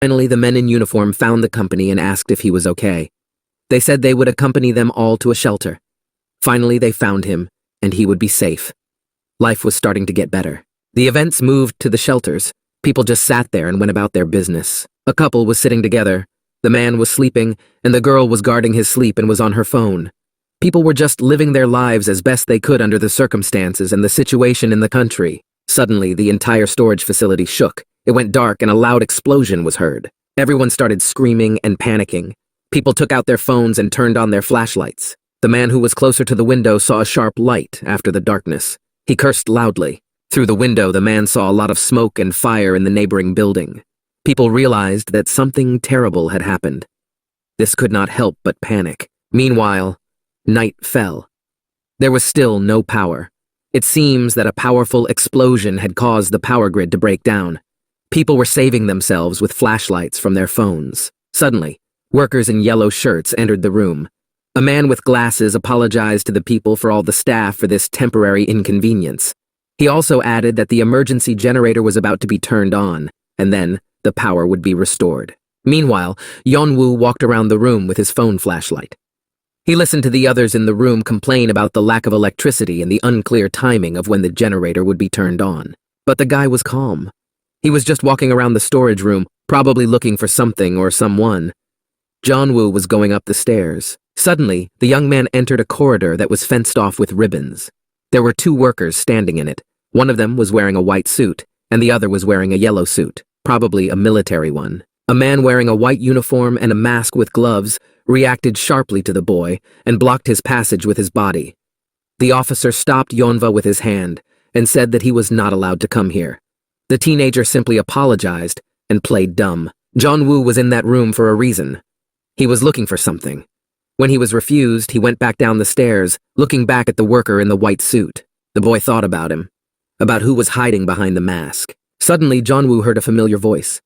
Finally, the men in uniform found the company and asked if he was okay. They said they would accompany them all to a shelter. Finally, they found him, and he would be safe. Life was starting to get better. The events moved to the shelters. People just sat there and went about their business. A couple was sitting together. The man was sleeping, and the girl was guarding his sleep and was on her phone. People were just living their lives as best they could under the circumstances and the situation in the country. Suddenly, the entire storage facility shook. It went dark and a loud explosion was heard. Everyone started screaming and panicking. People took out their phones and turned on their flashlights. The man who was closer to the window saw a sharp light after the darkness. He cursed loudly. Through the window, the man saw a lot of smoke and fire in the neighboring building. People realized that something terrible had happened. This could not help but panic. Meanwhile, night fell. There was still no power. It seems that a powerful explosion had caused the power grid to break down. People were saving themselves with flashlights from their phones. Suddenly, workers in yellow shirts entered the room. A man with glasses apologized to the people for all the staff for this temporary inconvenience. He also added that the emergency generator was about to be turned on, and then the power would be restored. Meanwhile, Yeon-woo walked around the room with his phone flashlight. He listened to the others in the room complain about the lack of electricity and the unclear timing of when the generator would be turned on. But the guy was calm. He was just walking around the storage room, probably looking for something or someone. Yeon-woo was going up the stairs. Suddenly, the young man entered a corridor that was fenced off with ribbons. There were two workers standing in it. One of them was wearing a white suit, and the other was wearing a yellow suit, probably a military one. A man wearing a white uniform and a mask with gloves reacted sharply to the boy and blocked his passage with his body. The officer stopped Yeon-woo with his hand and said that he was not allowed to come here. The teenager simply apologized and played dumb. Yeon-woo was in that room for a reason. He was looking for something. When he was refused, he went back down the stairs, looking back at the worker in the white suit. The boy thought about him, about who was hiding behind the mask. Suddenly, Yeon-woo heard a familiar voice.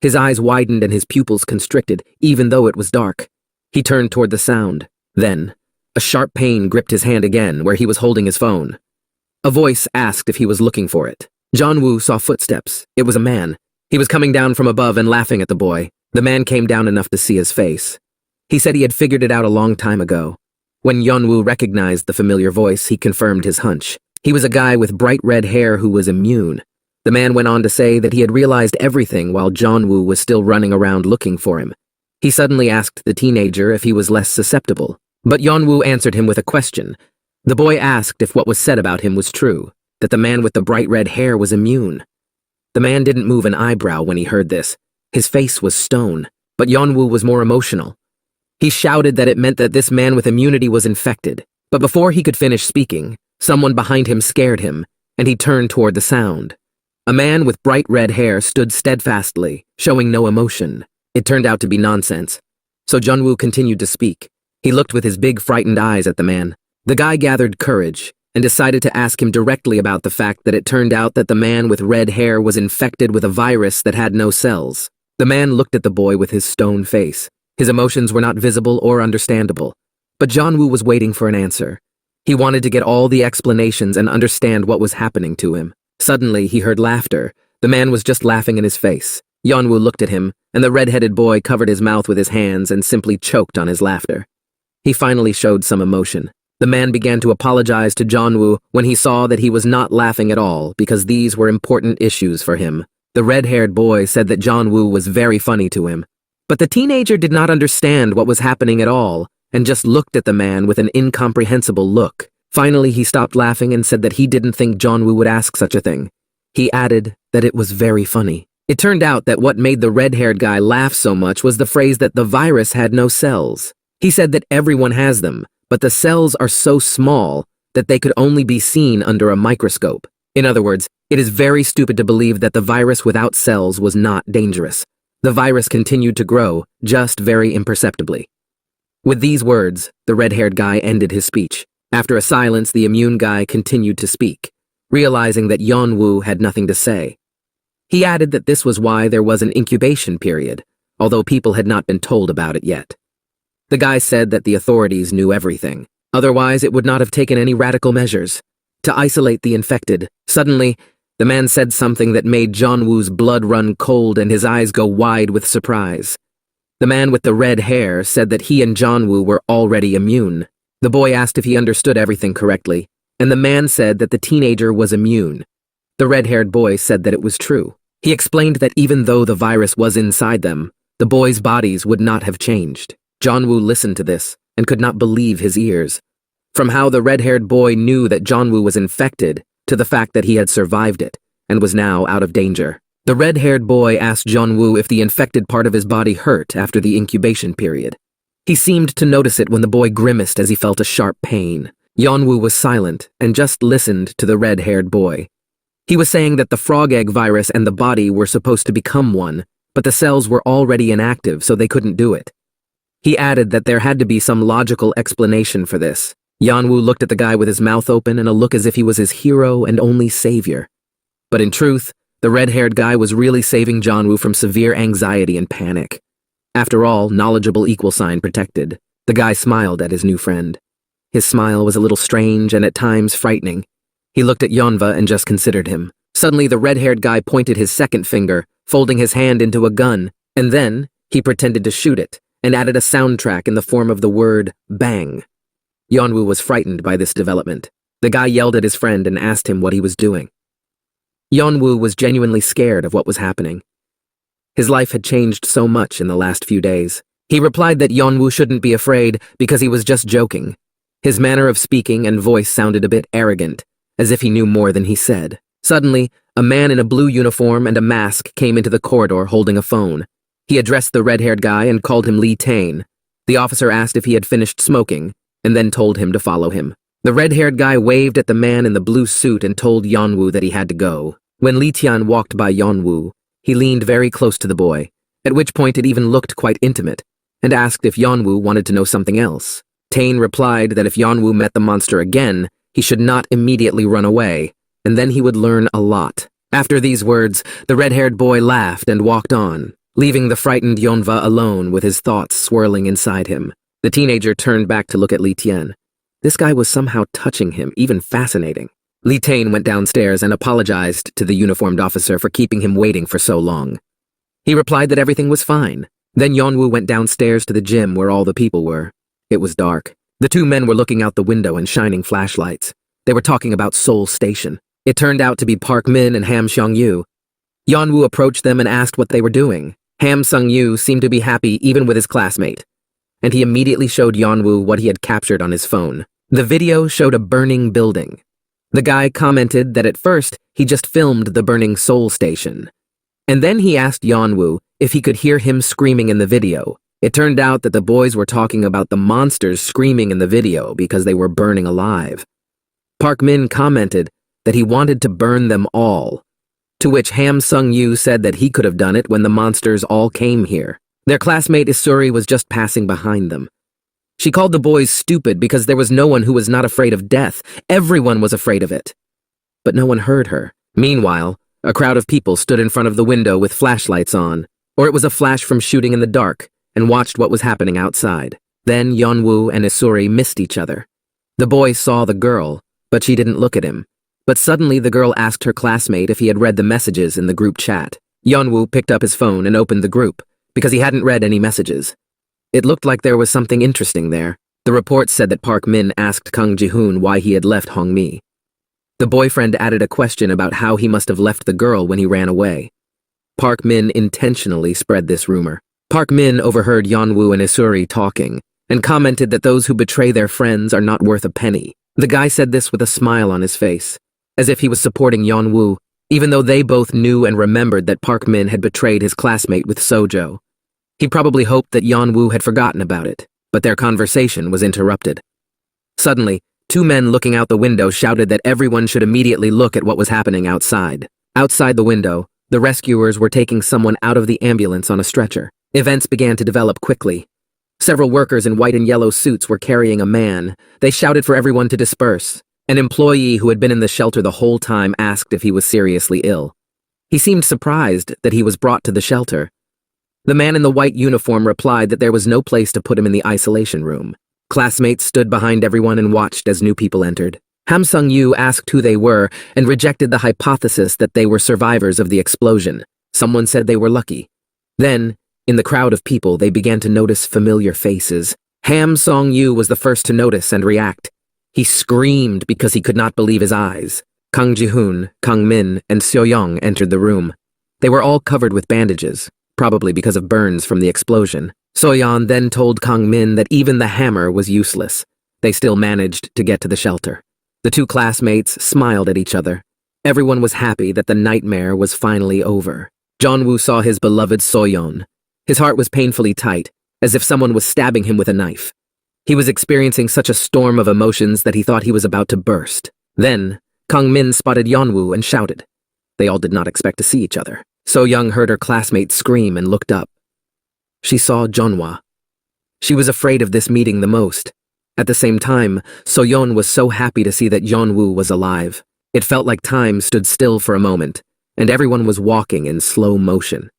His eyes widened and his pupils constricted, even though it was dark. He turned toward the sound. Then, a sharp pain gripped his hand again, where he was holding his phone. A voice asked if he was looking for it. Yeon-woo saw footsteps. It was a man. He was coming down from above and laughing at the boy. The man came down enough to see his face. He said he had figured it out a long time ago. When Yeon-woo recognized the familiar voice, he confirmed his hunch. He was a guy with bright red hair who was immune. The man went on to say that he had realized everything while Yeon-woo was still running around looking for him. He suddenly asked the teenager if he was less susceptible. But Yeon-woo answered him with a question. The boy asked if what was said about him was true, that the man with the bright red hair was immune. The man didn't move an eyebrow when he heard this. His face was stone, but Yeon-woo was more emotional. He shouted that it meant that this man with immunity was infected. But before he could finish speaking, someone behind him scared him, and he turned toward the sound. A man with bright red hair stood steadfastly, showing no emotion. It turned out to be nonsense. So Yeon-woo continued to speak. He looked with his big, frightened eyes at the man. The guy gathered courage and decided to ask him directly about the fact that it turned out that the man with red hair was infected with a virus that had no cells. The man looked at the boy with his stone face. His emotions were not visible or understandable. But Yeon-woo was waiting for an answer. He wanted to get all the explanations and understand what was happening to him. Suddenly, he heard laughter. The man was just laughing in his face. Yeon-woo looked at him, and the red-headed boy covered his mouth with his hands and simply choked on his laughter. He finally showed some emotion. The man began to apologize to Yeon-woo when he saw that he was not laughing at all because these were important issues for him. The red-haired boy said that Yeon-woo was very funny to him. But the teenager did not understand what was happening at all and just looked at the man with an incomprehensible look. Finally, he stopped laughing and said that he didn't think Yeon-woo would ask such a thing. He added that it was very funny. It turned out that what made the red-haired guy laugh so much was the phrase that the virus had no cells. He said that everyone has them, but the cells are so small that they could only be seen under a microscope. In other words, it is very stupid to believe that the virus without cells was not dangerous. The virus continued to grow, just very imperceptibly. With these words, the red-haired guy ended his speech. After a silence, the immune guy continued to speak, realizing that Yeon-woo had nothing to say. He added that this was why there was an incubation period, although people had not been told about it yet. The guy said that the authorities knew everything. Otherwise, it would not have taken any radical measures to isolate the infected. Suddenly, The man said something that made Jeon-woo's blood run cold and his eyes go wide with surprise. The man with the red hair said that he and Jeon-woo were already immune. The boy asked if he understood everything correctly, and the man said that the teenager was immune. The red-haired boy said that it was true. He explained that even though the virus was inside them, the boys' bodies would not have changed. Jeon-woo listened to this and could not believe his ears. From how the red-haired boy knew that Jeon-woo was infected, to the fact that he had survived it and was now out of danger. The red-haired boy asked Jeon-woo if the infected part of his body hurt after the incubation period. He seemed to notice it when the boy grimaced as he felt a sharp pain. Jeon-woo was silent and just listened to the red-haired boy. He was saying that the frog egg virus and the body were supposed to become one, but the cells were already inactive, so they couldn't do it. He added that there had to be some logical explanation for this. Jeon-woo looked at the guy with his mouth open and a look as if he was his hero and only savior. But in truth, the red-haired guy was really saving Jeon-woo from severe anxiety and panic. After all, knowledgeable equal sign protected. The guy smiled at his new friend. His smile was a little strange and at times frightening. He looked at Yeon-woo and just considered him. Suddenly, the red-haired guy pointed his second finger, folding his hand into a gun, and then he pretended to shoot it and added a soundtrack in the form of the word bang. Yeon-woo was frightened by this development. The guy yelled at his friend and asked him what he was doing. Yeon-woo was genuinely scared of what was happening. His life had changed so much in the last few days. He replied that Yeon-woo shouldn't be afraid because he was just joking. His manner of speaking and voice sounded a bit arrogant, as if he knew more than he said. Suddenly, a man in a blue uniform and a mask came into the corridor holding a phone. He addressed the red-haired guy and called him Lee Tae-in. The officer asked if he had finished smoking, and then told him to follow him. The red-haired guy waved at the man in the blue suit and told Yeon-woo that he had to go. When Lee Tae-in walked by Yeon-woo, he leaned very close to the boy, at which point it even looked quite intimate, and asked if Yeon-woo wanted to know something else. Tae-in replied that if Yeon-woo met the monster again, he should not immediately run away, and then he would learn a lot. After these words, the red-haired boy laughed and walked on, leaving the frightened Yeon-woo alone with his thoughts swirling inside him. The teenager turned back to look at Lee Tae-in. This guy was somehow touching him, even fascinating. Lee Tae-in went downstairs and apologized to the uniformed officer for keeping him waiting for so long. He replied that everything was fine. Then Yeon-woo went downstairs to the gym where all the people were. It was dark. The two men were looking out the window and shining flashlights. They were talking about Seoul Station. It turned out to be Park Min and Ham Sung-yu. Yeon-woo approached them and asked what they were doing. Ham Sung-yu seemed to be happy even with his classmate, and he immediately showed Yeon-woo what he had captured on his phone. The video showed a burning building. The guy commented that at first he just filmed the burning Seoul Station. And then he asked Yeon-woo if he could hear him screaming in the video. It turned out that the boys were talking about the monsters screaming in the video because they were burning alive. Park Min commented that he wanted to burn them all, to which Ham Sung-yu said that he could have done it when the monsters all came here. Their classmate Isuri was just passing behind them. She called the boys stupid because there was no one who was not afraid of death. Everyone was afraid of it. But no one heard her. Meanwhile, a crowd of people stood in front of the window with flashlights on, or it was a flash from shooting in the dark, and watched what was happening outside. Then Yeon-woo and Isuri missed each other. The boy saw the girl, but she didn't look at him. But suddenly the girl asked her classmate if he had read the messages in the group chat. Yeon-woo picked up his phone and opened the group, because he hadn't read any messages. It looked like there was something interesting there. The report said that Park Min asked Kang Ji-hoon why he had left Hongmi. The boyfriend added a question about how he must have left the girl when he ran away. Park Min intentionally spread this rumor. Park Min overheard Yeon-woo and Isuri talking, and commented that those who betray their friends are not worth a penny. The guy said this with a smile on his face, as if he was supporting Yeon-woo, even though they both knew and remembered that Park Min had betrayed his classmate with Sojo. He probably hoped that Yeon-woo had forgotten about it, but their conversation was interrupted. Suddenly, two men looking out the window shouted that everyone should immediately look at what was happening outside. Outside the window, the rescuers were taking someone out of the ambulance on a stretcher. Events began to develop quickly. Several workers in white and yellow suits were carrying a man. They shouted for everyone to disperse. An employee who had been in the shelter the whole time asked if he was seriously ill. He seemed surprised that he was brought to the shelter. The man in the white uniform replied that there was no place to put him in the isolation room. Classmates stood behind everyone and watched as new people entered. Ham Sung-yu asked who they were and rejected the hypothesis that they were survivors of the explosion. Someone said they were lucky. Then, in the crowd of people, they began to notice familiar faces. Ham Sung-yu was the first to notice and react. He screamed because he could not believe his eyes. Kang Ji-hoon, Kang Min, and So-yeon entered the room. They were all covered with bandages, probably because of burns from the explosion. So-yeon then told Kang Min that even the hammer was useless. They still managed to get to the shelter. The two classmates smiled at each other. Everyone was happy that the nightmare was finally over. Jeon-woo saw his beloved So-yeon. His heart was painfully tight, as if someone was stabbing him with a knife. He was experiencing such a storm of emotions that he thought he was about to burst. Then, Kang Min spotted Yeon-woo and shouted. They all did not expect to see each other. So-young heard her classmate scream and looked up. She saw Jeonhwa. She was afraid of this meeting the most. At the same time, So-yeon was so happy to see that Yeon-woo was alive. It felt like time stood still for a moment, and everyone was walking in slow motion.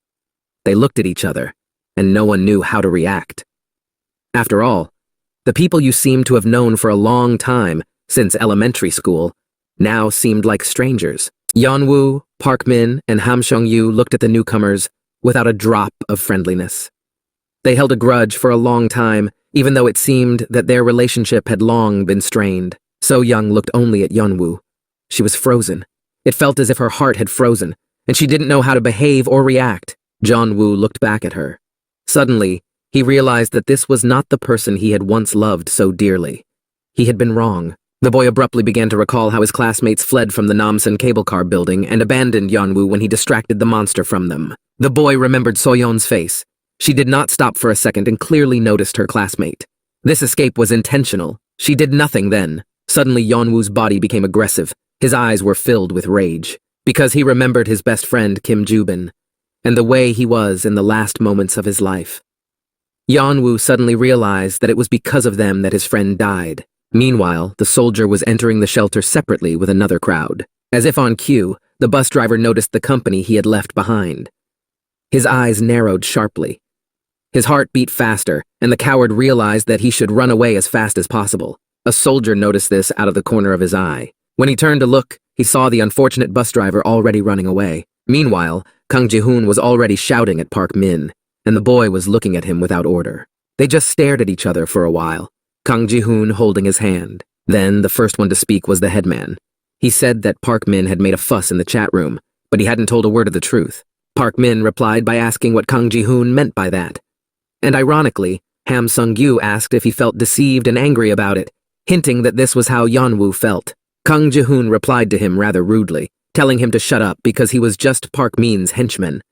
They looked at each other, and no one knew how to react. After all, the people you seemed to have known for a long time, since elementary school, now seemed like strangers. Yeon-woo, Park Min, and Ham Sung-yu looked at the newcomers without a drop of friendliness. They held a grudge for a long time, even though it seemed that their relationship had long been strained. So-young looked only at Yeon-woo. She was frozen. It felt as if her heart had frozen, and she didn't know how to behave or react. Jeon-woo looked back at her. Suddenly, he realized that this was not the person he had once loved so dearly. He had been wrong. The boy abruptly began to recall how his classmates fled from the Namsan cable car building and abandoned Yeon-woo when he distracted the monster from them. The boy remembered So-yeon's face. She did not stop for a second and clearly noticed her classmate. This escape was intentional. She did nothing then. Suddenly, Yeon-woo's body became aggressive. His eyes were filled with rage, because he remembered his best friend Kim Joo-bin, and the way he was in the last moments of his life. Yeon-woo suddenly realized that it was because of them that his friend died. Meanwhile, the soldier was entering the shelter separately with another crowd. As if on cue, the bus driver noticed the company he had left behind. His eyes narrowed sharply. His heart beat faster, and the coward realized that he should run away as fast as possible. A soldier noticed this out of the corner of his eye. When he turned to look, he saw the unfortunate bus driver already running away. Meanwhile, Kang Ji-hoon was already shouting at Park Min, and the boy was looking at him without order. They just stared at each other for a while, Kang Ji-hoon holding his hand. Then the first one to speak was the headman. He said that Park Min had made a fuss in the chat room, but he hadn't told a word of the truth. Park Min replied by asking what Kang Ji-hoon meant by that. And ironically, Ham Sung-yu asked if he felt deceived and angry about it, hinting that this was how Yeon-woo felt. Kang Ji-hoon replied to him rather rudely, telling him to shut up because he was just Park Min's henchman.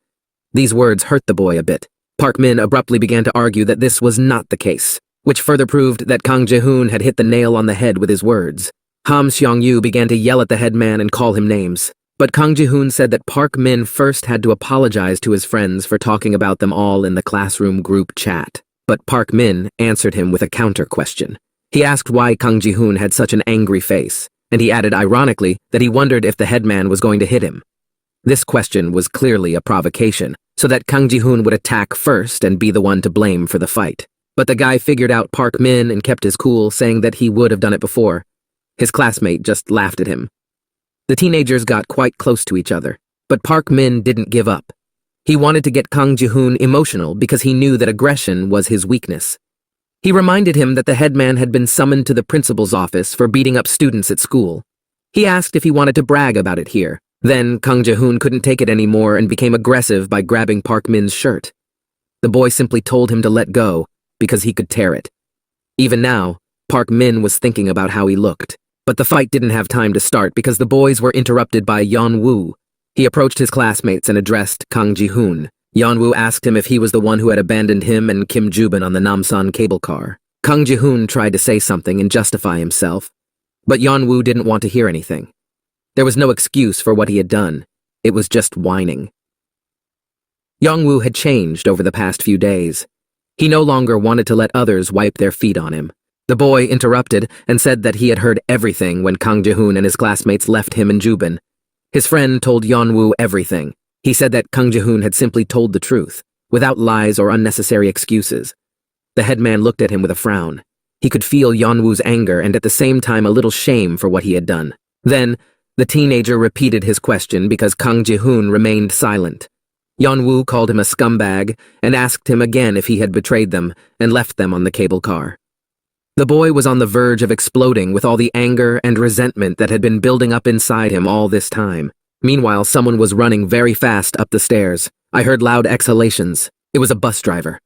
These words hurt the boy a bit. Park Min abruptly began to argue that this was not the case, which further proved that Kang Ji-hoon had hit the nail on the head with his words. Ham Seong-yu began to yell at the headman and call him names. But Kang Ji-hoon said that Park Min first had to apologize to his friends for talking about them all in the classroom group chat. But Park Min answered him with a counter question. He asked why Kang Ji-hoon had such an angry face, and he added ironically that he wondered if the headman was going to hit him. This question was clearly a provocation, so that Kang Ji-hoon would attack first and be the one to blame for the fight. But the guy figured out Park Min and kept his cool, saying that he would have done it before. His classmate just laughed at him. The teenagers got quite close to each other, but Park Min didn't give up. He wanted to get Kang Ji-hoon emotional because he knew that aggression was his weakness. He reminded him that the headman had been summoned to the principal's office for beating up students at school. He asked if he wanted to brag about it here. Then Kang Ji-hoon couldn't take it anymore and became aggressive by grabbing Park Min's shirt. The boy simply told him to let go because he could tear it. Even now, Park Min was thinking about how he looked. But the fight didn't have time to start because the boys were interrupted by Yeon-woo. He approached his classmates and addressed Kang Ji-hoon. Yeon-woo asked him if he was the one who had abandoned him and Kim Joo-bin on the Namsan cable car. Kang Ji-hoon tried to say something and justify himself, but Yeon-woo didn't want to hear anything. There was no excuse for what he had done. It was just whining. Yeon-woo had changed over the past few days. He no longer wanted to let others wipe their feet on him. The boy interrupted and said that he had heard everything when Kang Ji-hoon and his classmates left him in Joo-bin. His friend told Yeon-woo everything. He said that Kang Ji-hoon had simply told the truth, without lies or unnecessary excuses. The headman looked at him with a frown. He could feel Yeon-woo's anger and at the same time a little shame for what he had done. Then, the teenager repeated his question because Kang Ji-hoon remained silent. Yeon-woo called him a scumbag and asked him again if he had betrayed them and left them on the cable car. The boy was on the verge of exploding with all the anger and resentment that had been building up inside him all this time. Meanwhile, someone was running very fast up the stairs. I heard loud exhalations. It was a bus driver.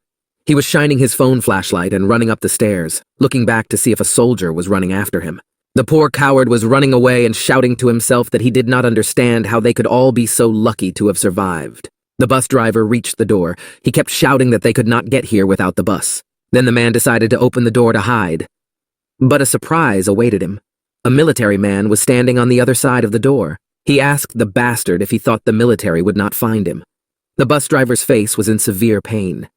He was shining his phone flashlight and running up the stairs, looking back to see if a soldier was running after him. The poor coward was running away and shouting to himself that he did not understand how they could all be so lucky to have survived. The bus driver reached the door. He kept shouting that they could not get here without the bus. Then the man decided to open the door to hide. But a surprise awaited him. A military man was standing on the other side of the door. He asked the bastard if he thought the military would not find him. The bus driver's face was in severe pain.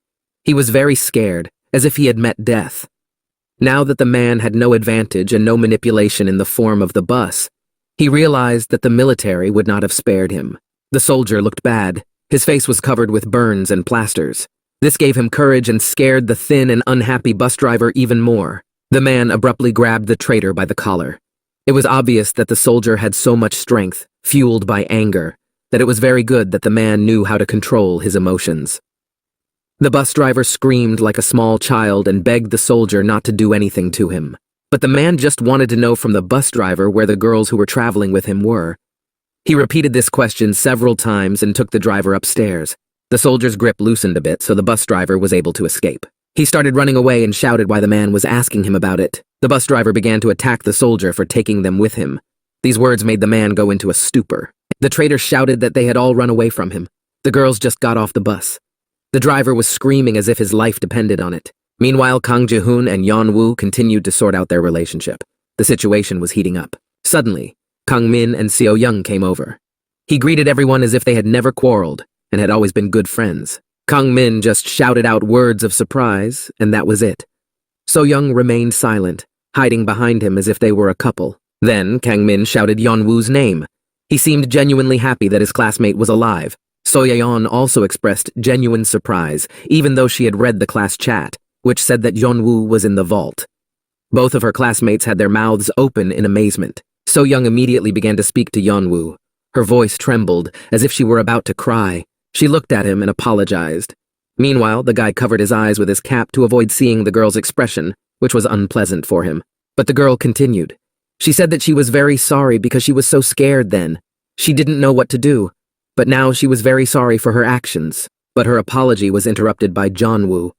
He was very scared, as if he had met death. Now that the man had no advantage and no manipulation in the form of the bus, he realized that the military would not have spared him. The soldier looked bad. His face was covered with burns and plasters. This gave him courage and scared the thin and unhappy bus driver even more. The man abruptly grabbed the traitor by the collar. It was obvious that the soldier had so much strength, fueled by anger, that it was very good that the man knew how to control his emotions. The bus driver screamed like a small child and begged the soldier not to do anything to him. But the man just wanted to know from the bus driver where the girls who were traveling with him were. He repeated this question several times and took the driver upstairs. The soldier's grip loosened a bit, so the bus driver was able to escape. He started running away and shouted why the man was asking him about it. The bus driver began to attack the soldier for taking them with him. These words made the man go into a stupor. The traitor shouted that they had all run away from him. The girls just got off the bus. The driver was screaming as if his life depended on it. Meanwhile, Kang Ji-hoon and Yeon-woo continued to sort out their relationship. The situation was heating up. Suddenly, Kang Min and So-yeon came over. He greeted everyone as if they had never quarreled and had always been good friends. Kang Min just shouted out words of surprise, and that was it. So-yeon remained silent, hiding behind him as if they were a couple. Then, Kang Min shouted Yeon-woo's name. He seemed genuinely happy that his classmate was alive. So-yeon also expressed genuine surprise, even though she had read the class chat, which said that Yeon-woo was in the vault. Both of her classmates had their mouths open in amazement. So-yeon immediately began to speak to Yeon-woo. Her voice trembled, as if she were about to cry. She looked at him and apologized. Meanwhile, the guy covered his eyes with his cap to avoid seeing the girl's expression, which was unpleasant for him. But the girl continued. She said that she was very sorry because she was so scared then. She didn't know what to do. But now she was very sorry for her actions. But her apology was interrupted by Yeon-woo.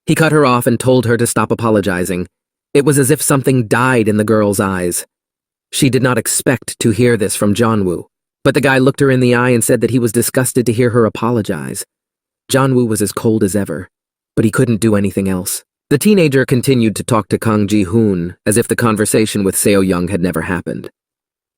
He cut her off and told her to stop apologizing. It was as if something died in the girl's eyes. She did not expect to hear this from Yeon-woo. But the guy looked her in the eye and said that he was disgusted to hear her apologize. Yeon-woo was as cold as ever, but he couldn't do anything else. The teenager continued to talk to Kang Ji-hoon as if the conversation with So-yeon had never happened.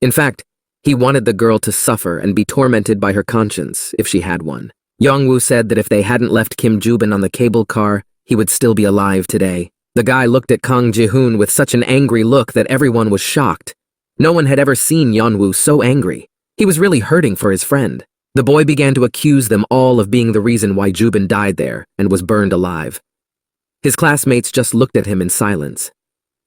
In fact, he wanted the girl to suffer and be tormented by her conscience if she had one. Yeon-woo said that if they hadn't left Kim Joo-bin on the cable car, he would still be alive today. The guy looked at Kang Ji-hoon with such an angry look that everyone was shocked. No one had ever seen Yeon-woo so angry. He was really hurting for his friend. The boy began to accuse them all of being the reason why Joo-bin died there and was burned alive. His classmates just looked at him in silence.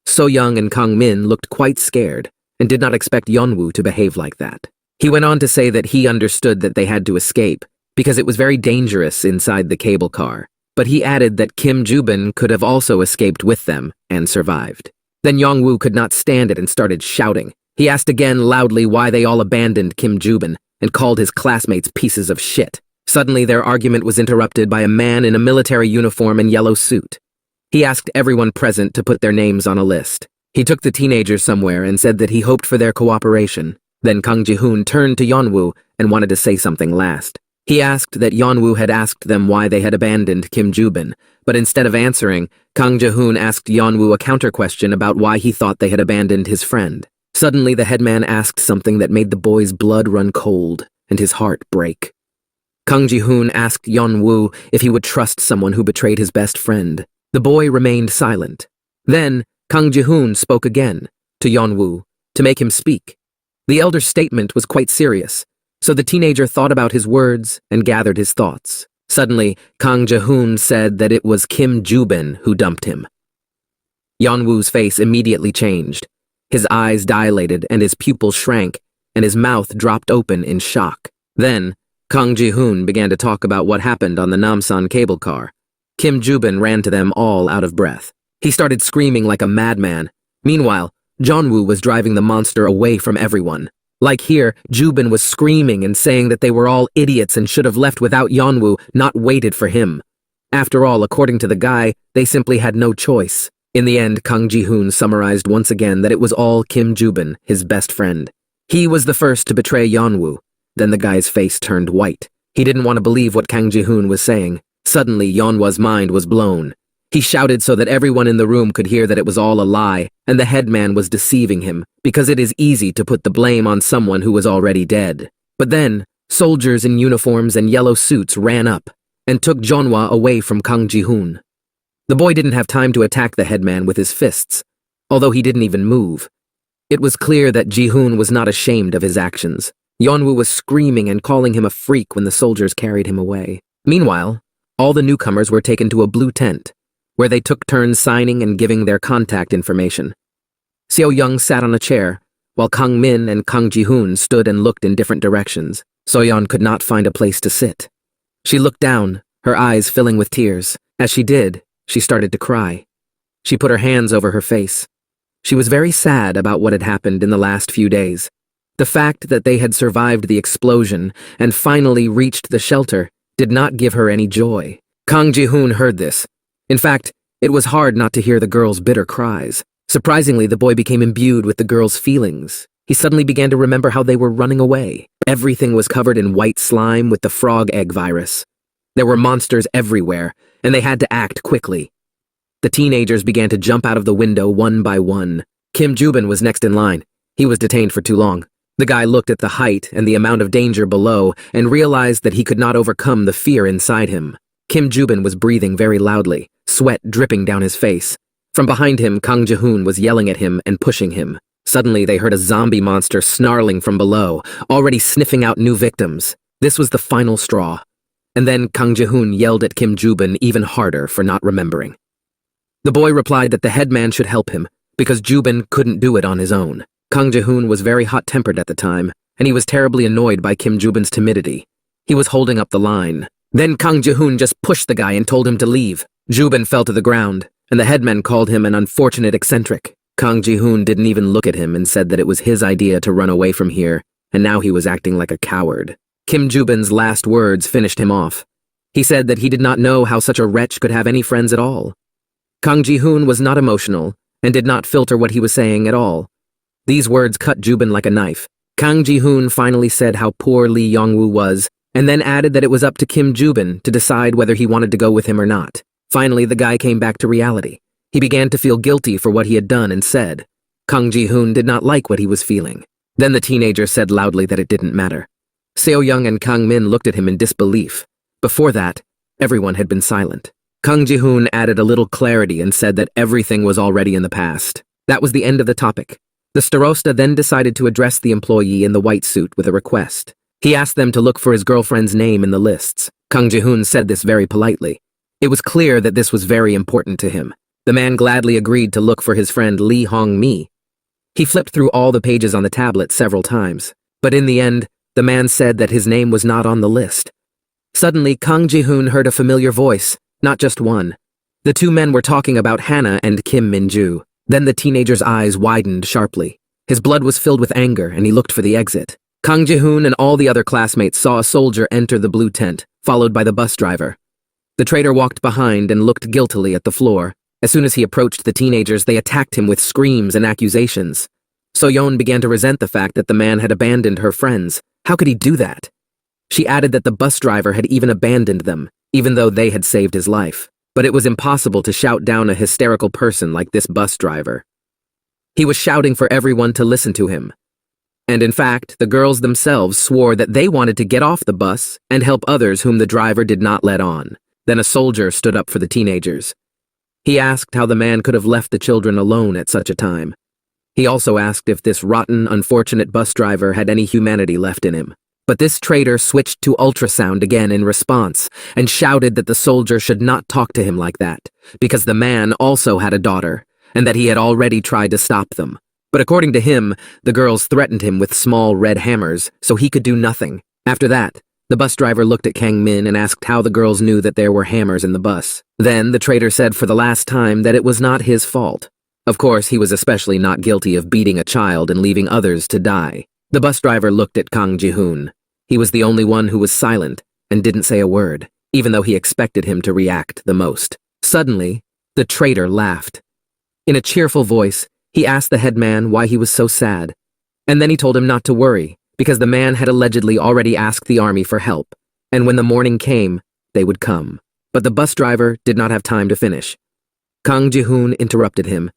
So-yeon and Kang Min looked quite scared and did not expect Yeon-woo to behave like that. He went on to say that he understood that they had to escape because it was very dangerous inside the cable car, but he added that Kim Joo-bin could have also escaped with them and survived. Then Yeon-woo could not stand it and started shouting. He asked again loudly why they all abandoned Kim Joo-bin and called his classmates pieces of shit. Suddenly their argument was interrupted by a man in a military uniform and yellow suit. He asked everyone present to put their names on a list. He took the teenagers somewhere and said that he hoped for their cooperation. Then Kang Ji-hoon turned to Yeon-woo and wanted to say something last. He asked that Yeon-woo had asked them why they had abandoned Kim Joo-bin, but instead of answering, Kang Ji-hoon asked Yeon-woo a counter-question about why he thought they had abandoned his friend. Suddenly, the headman asked something that made the boy's blood run cold and his heart break. Kang Ji-hoon asked Yeon-woo if he would trust someone who betrayed his best friend. The boy remained silent. Then, Kang Ji-hoon spoke again, to Yeon-woo, to make him speak. The elder's statement was quite serious, so the teenager thought about his words and gathered his thoughts. Suddenly, Kang Ji-hoon said that it was Kim Joo-bin who dumped him. Yeon-woo's face immediately changed. His eyes dilated and his pupils shrank, and his mouth dropped open in shock. Then, Kang Ji-hoon began to talk about what happened on the Namsan cable car. Kim Joo-bin ran to them all out of breath. He started screaming like a madman. Meanwhile, Jeon-woo was driving the monster away from everyone. Like here, Joo-bin was screaming and saying that they were all idiots and should have left without Yeon-woo, not waited for him. After all, according to the guy, they simply had no choice. In the end, Kang Ji-hoon summarized once again that it was all Kim Joo-bin, his best friend. He was the first to betray Yeon-woo. Then the guy's face turned white. He didn't want to believe what Kang Ji-hoon was saying. Suddenly, Yeon-woo's mind was blown. He shouted so that everyone in the room could hear that it was all a lie, and the headman was deceiving him, because it is easy to put the blame on someone who was already dead. But then, soldiers in uniforms and yellow suits ran up, and took Jeonwoo away from Kang Ji-hoon. The boy didn't have time to attack the headman with his fists, although he didn't even move. It was clear that Ji-hoon was not ashamed of his actions. Yeon-woo was screaming and calling him a freak when the soldiers carried him away. Meanwhile, all the newcomers were taken to a blue tent, where they took turns signing and giving their contact information. So-yeon sat on a chair, while Kang Min and Kang Ji-hoon stood and looked in different directions. So-yeon could not find a place to sit. She looked down, her eyes filling with tears. As she did, she started to cry. She put her hands over her face. She was very sad about what had happened in the last few days. The fact that they had survived the explosion and finally reached the shelter did not give her any joy. Kang Ji-hoon heard this. In fact, it was hard not to hear the girl's bitter cries. Surprisingly, the boy became imbued with the girl's feelings. He suddenly began to remember how they were running away. Everything was covered in white slime with the frog egg virus. There were monsters everywhere, and they had to act quickly. The teenagers began to jump out of the window one by one. Kim Joo-bin was next in line. He was detained for too long. The guy looked at the height and the amount of danger below and realized that he could not overcome the fear inside him. Kim Joo-bin was breathing very loudly, sweat dripping down his face. From behind him, Kang Ji-hoon was yelling at him and pushing him. Suddenly, they heard a zombie monster snarling from below, already sniffing out new victims. This was the final straw. And then Kang Ji-hoon yelled at Kim Joo-bin even harder for not remembering. The boy replied that the headman should help him, because Joo-bin couldn't do it on his own. Kang Ji-hoon was very hot-tempered at the time, and he was terribly annoyed by Kim Joo-bin's timidity. He was holding up the line. Then Kang Ji-hoon just pushed the guy and told him to leave. Joo-bin fell to the ground, and the headman called him an unfortunate eccentric. Kang Ji-hoon didn't even look at him and said that it was his idea to run away from here, and now he was acting like a coward. Kim Joo-bin's last words finished him off. He said that he did not know how such a wretch could have any friends at all. Kang Ji-hoon was not emotional and did not filter what he was saying at all. These words cut Joo-bin like a knife. Kang Ji-hoon finally said how poor Lee Yeon-woo was, and then added that it was up to Kim Joo-bin to decide whether he wanted to go with him or not. Finally, the guy came back to reality. He began to feel guilty for what he had done and said. Kang Ji-hoon did not like what he was feeling. Then the teenager said loudly that it didn't matter. Seo-young and Kang Min looked at him in disbelief. Before that, everyone had been silent. Kang Ji-hoon added a little clarity and said that everything was already in the past. That was the end of the topic. The starosta then decided to address the employee in the white suit with a request. He asked them to look for his girlfriend's name in the lists. Kang Ji-hoon said this very politely. It was clear that this was very important to him. The man gladly agreed to look for his friend Lee Hong-mi. He flipped through all the pages on the tablet several times, but in the end, the man said that his name was not on the list. Suddenly, Kang Ji-hoon heard a familiar voice, not just one. The two men were talking about Hannah and Kim Min-ju. Then the teenager's eyes widened sharply. His blood was filled with anger, and he looked for the exit. Kang Ji-hoon and all the other classmates saw a soldier enter the blue tent, followed by the bus driver. The traitor walked behind and looked guiltily at the floor. As soon as he approached the teenagers, they attacked him with screams and accusations. So-yeon began to resent the fact that the man had abandoned her friends. How could he do that? She added that the bus driver had even abandoned them, even though they had saved his life. But it was impossible to shout down a hysterical person like this bus driver. He was shouting for everyone to listen to him. And in fact, the girls themselves swore that they wanted to get off the bus and help others whom the driver did not let on. Then a soldier stood up for the teenagers. He asked how the man could have left the children alone at such a time. He also asked if this rotten, unfortunate bus driver had any humanity left in him. But this traitor switched to ultrasound again in response and shouted that the soldier should not talk to him like that, because the man also had a daughter, and that he had already tried to stop them. But according to him, the girls threatened him with small red hammers, so he could do nothing. After that, the bus driver looked at Kang Min and asked how the girls knew that there were hammers in the bus. Then the traitor said for the last time that it was not his fault. Of course, he was especially not guilty of beating a child and leaving others to die. The bus driver looked at Kang Ji-hoon. He was the only one who was silent and didn't say a word, even though he expected him to react the most. Suddenly, the traitor laughed. In a cheerful voice, he asked the headman why he was so sad. And then he told him not to worry, because the man had allegedly already asked the army for help, and when the morning came, they would come. But the bus driver did not have time to finish. Kang Ji-hoon interrupted him.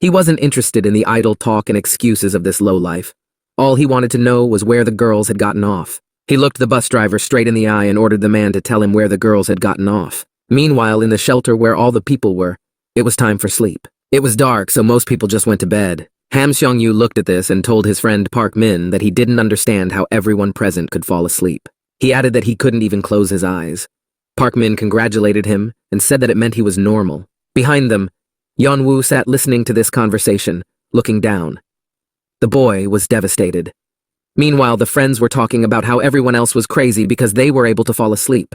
He wasn't interested in the idle talk and excuses of this lowlife. All he wanted to know was where the girls had gotten off. He looked the bus driver straight in the eye and ordered the man to tell him where the girls had gotten off. Meanwhile, in the shelter where all the people were, it was time for sleep. It was dark, so most people just went to bed. Ham Seong-yu looked at this and told his friend Park Min that he didn't understand how everyone present could fall asleep. He added that he couldn't even close his eyes. Park Min congratulated him and said that it meant he was normal. Behind them, Yeon-woo sat listening to this conversation, looking down. The boy was devastated. Meanwhile, the friends were talking about how everyone else was crazy because they were able to fall asleep.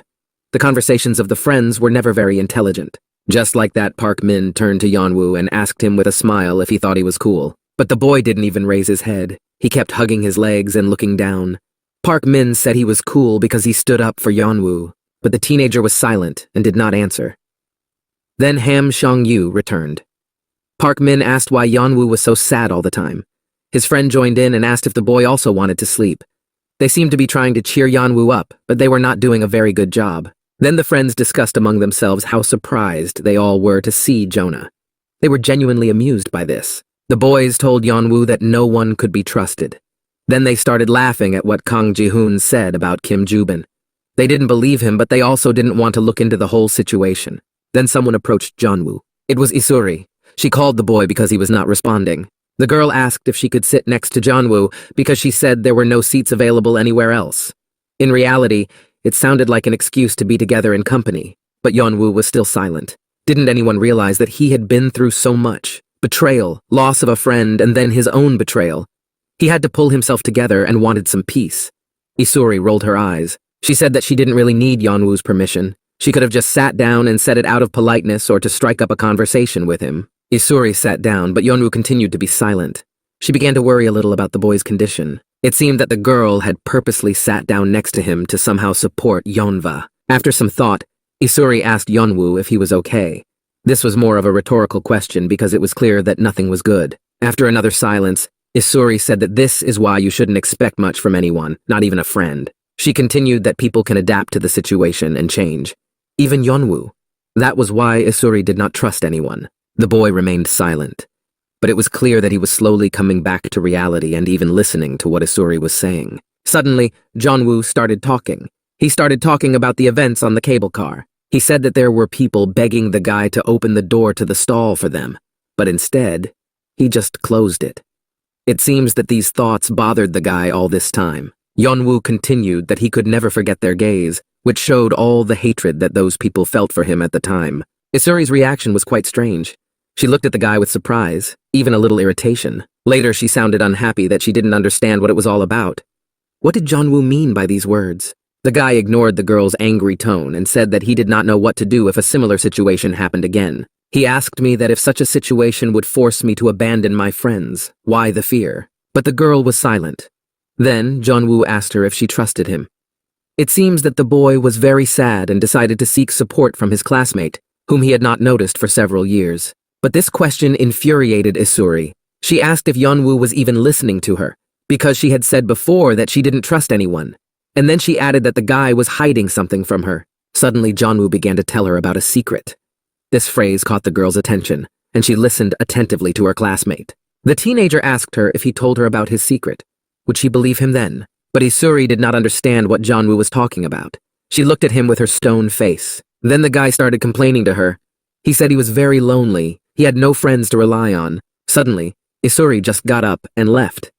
The conversations of the friends were never very intelligent. Just like that, Park Min turned to Yeon-woo and asked him with a smile if he thought he was cool. But the boy didn't even raise his head. He kept hugging his legs and looking down. Park Min said he was cool because he stood up for Yeon-woo, but the teenager was silent and did not answer. Then Ham Seong-yu returned. Park Min asked why Yeon-woo was so sad all the time. His friend joined in and asked if the boy also wanted to sleep. They seemed to be trying to cheer Yeon-woo up, but they were not doing a very good job. Then the friends discussed among themselves how surprised they all were to see Jonah. They were genuinely amused by this. The boys told Yeon-woo that no one could be trusted. Then they started laughing at what Kang Ji-hoon said about Kim Joo-bin. They didn't believe him, but they also didn't want to look into the whole situation. Then someone approached Jeon-woo. It was Isuri. She called the boy because he was not responding. The girl asked if she could sit next to Jeon-woo because she said there were no seats available anywhere else. In reality, it sounded like an excuse to be together in company, but Yeon-woo was still silent. Didn't anyone realize that he had been through so much? Betrayal, loss of a friend, and then his own betrayal. He had to pull himself together and wanted some peace. Isuri rolled her eyes. She said that she didn't really need Yeon-woo's permission. She could have just sat down and said it out of politeness or to strike up a conversation with him. Isuri sat down, but Yeon-woo continued to be silent. She began to worry a little about the boy's condition. It seemed that the girl had purposely sat down next to him to somehow support Yeonva. After some thought, Isuri asked Yeon-woo if he was okay. This was more of a rhetorical question because it was clear that nothing was good. After another silence, Isuri said that this is why you shouldn't expect much from anyone, not even a friend. She continued that people can adapt to the situation and change. Even Yeon-woo. That was why Isuri did not trust anyone. The boy remained silent. But it was clear that he was slowly coming back to reality and even listening to what Isuri was saying. Suddenly, Jeon-woo started talking. He started talking about the events on the cable car. He said that there were people begging the guy to open the door to the stall for them, but instead, he just closed it. It seems that these thoughts bothered the guy all this time. Yeon-woo continued that he could never forget their gaze, which showed all the hatred that those people felt for him at the time. Isuri's reaction was quite strange. She looked at the guy with surprise, even a little irritation. Later, she sounded unhappy that she didn't understand what it was all about. What did Jeon-woo mean by these words? The guy ignored the girl's angry tone and said that he did not know what to do if a similar situation happened again. He asked me that if such a situation would force me to abandon my friends, why the fear? But the girl was silent. Then, Jeon-woo asked her if she trusted him. It seems that the boy was very sad and decided to seek support from his classmate, whom he had not noticed for several years. But this question infuriated Isuri. She asked if Yeon-woo was even listening to her, because she had said before that she didn't trust anyone. And then she added that the guy was hiding something from her. Suddenly, Jeon-woo began to tell her about a secret. This phrase caught the girl's attention, and she listened attentively to her classmate. The teenager asked her if he told her about his secret. Would she believe him then? But Isuri did not understand what Jeon-woo was talking about. She looked at him with her stone face. Then the guy started complaining to her. He said he was very lonely. He had no friends to rely on. Suddenly, Isuri just got up and left.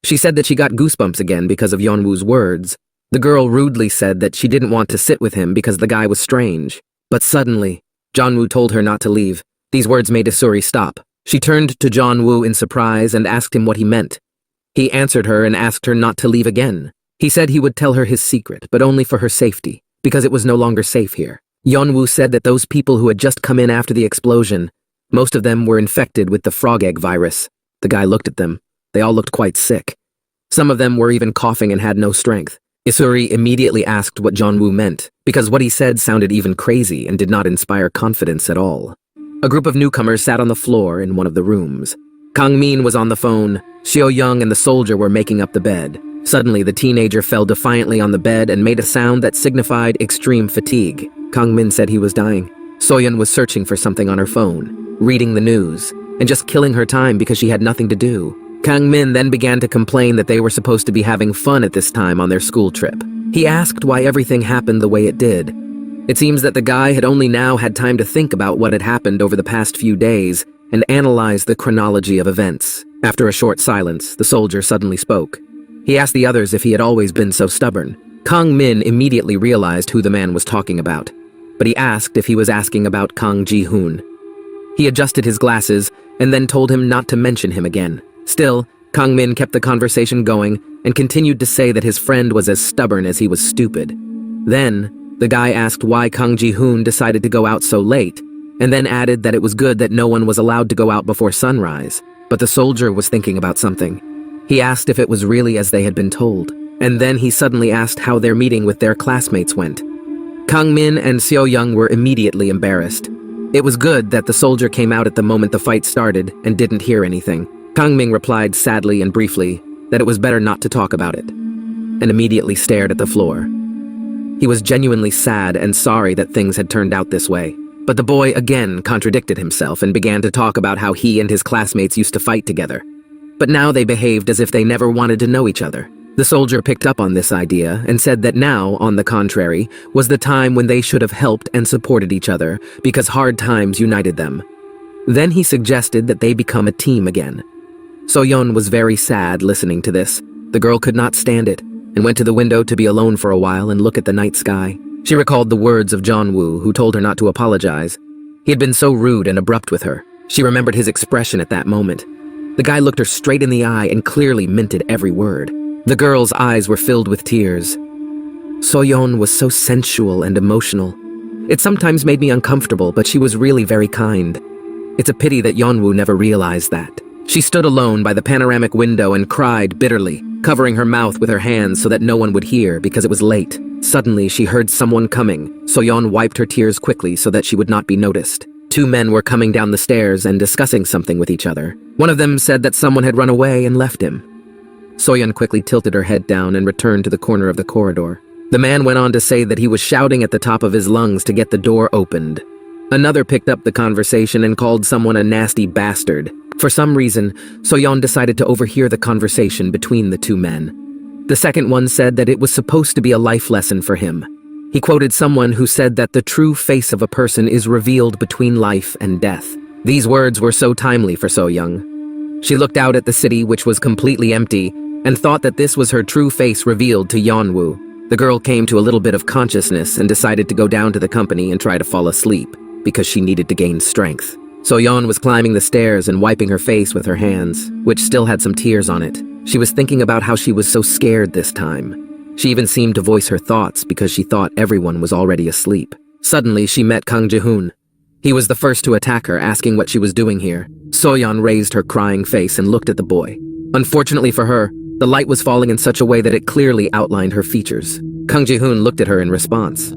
She said that she got goosebumps again because of Yeon-woo's words. The girl rudely said that she didn't want to sit with him because the guy was strange. But suddenly, Jeon-woo told her not to leave. These words made Isuri stop. She turned to Jeon-woo in surprise and asked him what he meant. He answered her and asked her not to leave again. He said he would tell her his secret, but only for her safety, because it was no longer safe here. Yeon-woo said that those people who had just come in after the explosion, most of them were infected with the frog egg virus. The guy looked at them. They all looked quite sick. Some of them were even coughing and had no strength. Isuri immediately asked what Jeon-woo meant, because what he said sounded even crazy and did not inspire confidence at all. A group of newcomers sat on the floor in one of the rooms. Kang-min was on the phone. Seo-young and the soldier were making up the bed. Suddenly, the teenager fell defiantly on the bed and made a sound that signified extreme fatigue. Kang-min said he was dying. So-yeon was searching for something on her phone, reading the news, and just killing her time because she had nothing to do. Kang-min then began to complain that they were supposed to be having fun at this time on their school trip. He asked why everything happened the way it did. It seems that the guy had only now had time to think about what had happened over the past few days and analyze the chronology of events. After a short silence, the soldier suddenly spoke. He asked the others if he had always been so stubborn. Kang-min immediately realized who the man was talking about, but he asked if he was asking about Kang Ji-hoon. He adjusted his glasses and then told him not to mention him again. Still, Kang-min kept the conversation going and continued to say that his friend was as stubborn as he was stupid. Then, the guy asked why Kang Ji-hoon decided to go out so late, and then added that it was good that no one was allowed to go out before sunrise. But the soldier was thinking about something. He asked if it was really as they had been told, and then he suddenly asked how their meeting with their classmates went. Kang-min and Seo-young were immediately embarrassed. It was good that the soldier came out at the moment the fight started and didn't hear anything. Kang-min replied sadly and briefly that it was better not to talk about it, and immediately stared at the floor. He was genuinely sad and sorry that things had turned out this way. But the boy again contradicted himself and began to talk about how he and his classmates used to fight together. But now they behaved as if they never wanted to know each other. The soldier picked up on this idea and said that now, on the contrary, was the time when they should have helped and supported each other because hard times united them. Then he suggested that they become a team again. So-yeon was very sad listening to this. The girl could not stand it and went to the window to be alone for a while and look at the night sky. She recalled the words of Jeon-woo, who told her not to apologize. He had been so rude and abrupt with her. She remembered his expression at that moment. The guy looked her straight in the eye and clearly minted every word. The girl's eyes were filled with tears. So-yeon was so sensual and emotional. It sometimes made me uncomfortable, but she was really very kind. It's a pity that Yeon-woo never realized that. She stood alone by the panoramic window and cried bitterly, covering her mouth with her hands so that no one would hear because it was late. Suddenly, she heard someone coming. So-yeon wiped her tears quickly so that she would not be noticed. Two men were coming down the stairs and discussing something with each other. One of them said that someone had run away and left him. So-yeon quickly tilted her head down and returned to the corner of the corridor. The man went on to say that he was shouting at the top of his lungs to get the door opened. Another picked up the conversation and called someone a nasty bastard. For some reason, So-yeon decided to overhear the conversation between the two men. The second one said that it was supposed to be a life lesson for him. He quoted someone who said that the true face of a person is revealed between life and death. These words were so timely for So-young. She looked out at the city, which was completely empty, and thought that this was her true face revealed to Yeon-woo. The girl came to a little bit of consciousness and decided to go down to the company and try to fall asleep, because she needed to gain strength. So-yeon was climbing the stairs and wiping her face with her hands, which still had some tears on it. She was thinking about how she was so scared this time. She even seemed to voice her thoughts because she thought everyone was already asleep. Suddenly, she met Kang Ji-hoon. He was the first to attack her, asking what she was doing here. So-yeon raised her crying face and looked at the boy. Unfortunately for her, the light was falling in such a way that it clearly outlined her features. Kang Ji-hoon looked at her in response.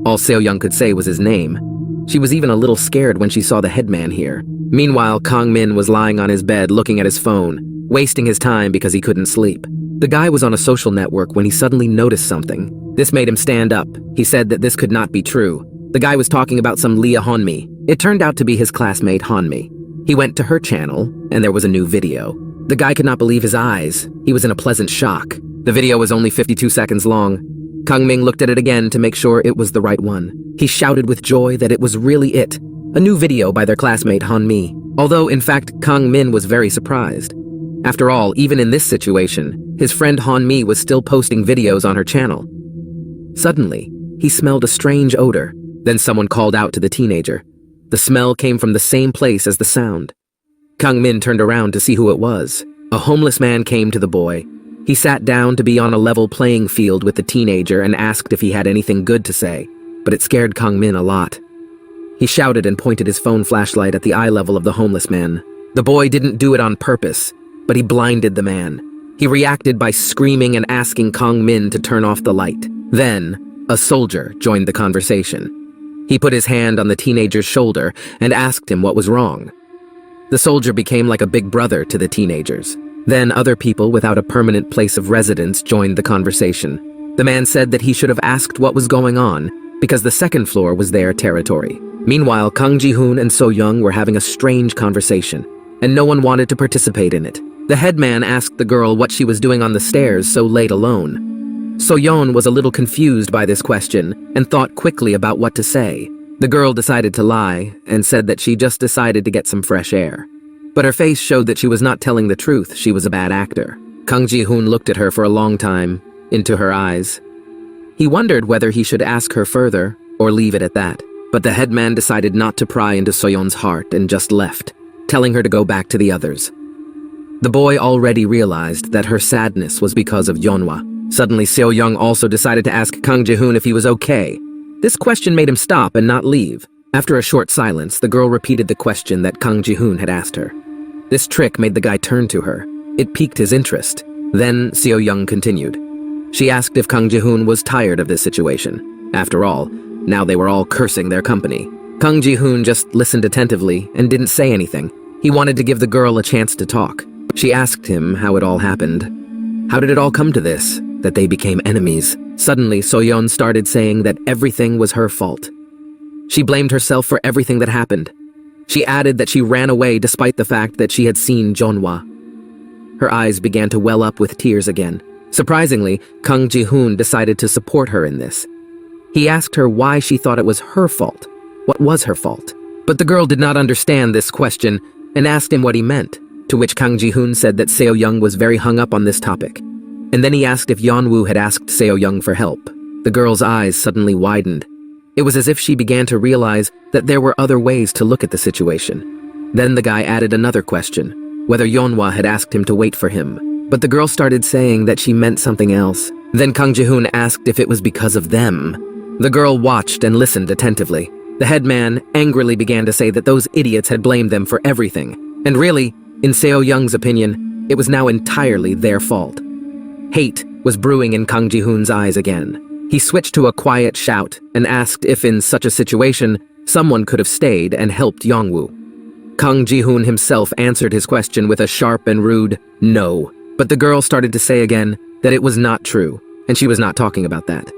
All So-yeon could say was his name. She was even a little scared when she saw the headman here. Meanwhile, Kang-min was lying on his bed looking at his phone, wasting his time because he couldn't sleep. The guy was on a social network when he suddenly noticed something. This made him stand up. He said that this could not be true. The guy was talking about some Lee Yeon-woo. It turned out to be his classmate Hanmi. He went to her channel, and there was a new video. The guy could not believe his eyes. He was in a pleasant shock. The video was only 52 seconds long. Kang-min looked at it again to make sure it was the right one. He shouted with joy that it was really it. A new video by their classmate Hanmi. Although, in fact, Kang-min was very surprised. After all, even in this situation, his friend Hanmi was still posting videos on her channel. Suddenly, he smelled a strange odor. Then someone called out to the teenager. The smell came from the same place as the sound. Kang-min turned around to see who it was. A homeless man came to the boy. He sat down to be on a level playing field with the teenager and asked if he had anything good to say, but it scared Kang-min a lot. He shouted and pointed his phone flashlight at the eye level of the homeless man. The boy didn't do it on purpose, but he blinded the man. He reacted by screaming and asking Kang-min to turn off the light. Then, a soldier joined the conversation. He put his hand on the teenager's shoulder and asked him what was wrong. The soldier became like a big brother to the teenagers. Then other people without a permanent place of residence joined the conversation. The man said that he should have asked what was going on because the second floor was their territory. Meanwhile, Kang Ji-hoon and So-yeon were having a strange conversation, and no one wanted to participate in it. The headman asked the girl what she was doing on the stairs so late alone. So-yeon was a little confused by this question and thought quickly about what to say. The girl decided to lie and said that she just decided to get some fresh air. But her face showed that she was not telling the truth. She was a bad actor. Kang Ji-hoon looked at her for a long time, into her eyes. He wondered whether he should ask her further or leave it at that. But the headman decided not to pry into So-yeon's heart and just left, telling her to go back to the others. The boy already realized that her sadness was because of Yeon-woo. Suddenly, So-yeon also decided to ask Kang Ji-hoon if he was okay. This question made him stop and not leave. After a short silence, the girl repeated the question that Kang Ji-hoon had asked her. This trick made the guy turn to her. It piqued his interest. Then So-yeon continued. She asked if Kang Ji-hoon was tired of this situation. After all, now they were all cursing their company. Kang Ji-hoon just listened attentively and didn't say anything. He wanted to give the girl a chance to talk. She asked him how it all happened. How did it all come to this, that they became enemies? Suddenly, So-yeon started saying that everything was her fault. She blamed herself for everything that happened. She added that she ran away despite the fact that she had seen Yeon-woo. Her eyes began to well up with tears again. Surprisingly, Kang Ji-hoon decided to support her in this. He asked her why she thought it was her fault. What was her fault? But the girl did not understand this question and asked him what he meant, to which Kang Ji-hoon said that So-yeon was very hung up on this topic. And then he asked if Yeon-woo had asked So-yeon for help. The girl's eyes suddenly widened. It was as if she began to realize that there were other ways to look at the situation. Then the guy added another question, whether Yeon-woo had asked him to wait for him. But the girl started saying that she meant something else. Then Kang Ji-hoon asked if it was because of them. The girl watched and listened attentively. The headman angrily began to say that those idiots had blamed them for everything. And really, in So-yeon's opinion, it was now entirely their fault. Hate was brewing in Kang Ji-hoon's eyes again. He switched to a quiet shout and asked if in such a situation, someone could have stayed and helped Yeon-woo. Kang Ji-hoon himself answered his question with a sharp and rude no. But the girl started to say again that it was not true, and she was not talking about that.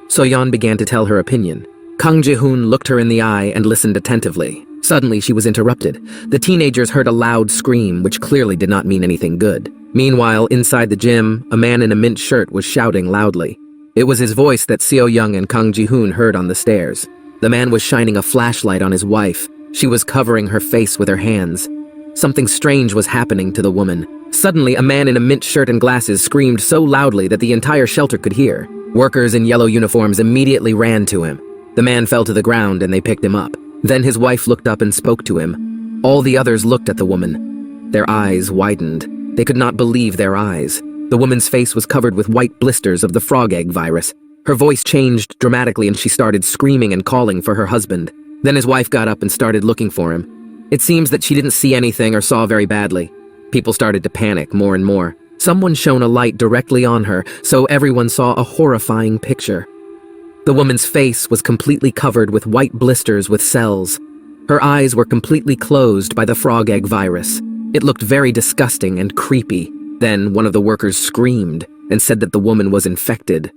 So-yeon began to tell her opinion. Kang Ji-hoon looked her in the eye and listened attentively. Suddenly, she was interrupted. The teenagers heard a loud scream, which clearly did not mean anything good. Meanwhile, inside the gym, a man in a mint shirt was shouting loudly. It was his voice that So-yeon and Kang Ji-hoon heard on the stairs. The man was shining a flashlight on his wife. She was covering her face with her hands. Something strange was happening to the woman. Suddenly, a man in a mint shirt and glasses screamed so loudly that the entire shelter could hear. Workers in yellow uniforms immediately ran to him. The man fell to the ground and they picked him up. Then his wife looked up and spoke to him. All the others looked at the woman. Their eyes widened. They could not believe their eyes. The woman's face was covered with white blisters of the frog egg virus. Her voice changed dramatically and she started screaming and calling for her husband. Then his wife got up and started looking for him. It seems that she didn't see anything or saw very badly. People started to panic more and more. Someone shone a light directly on her, so everyone saw a horrifying picture. The woman's face was completely covered with white blisters with cells. Her eyes were completely closed by the frog egg virus. It looked very disgusting and creepy. Then one of the workers screamed and said that the woman was infected.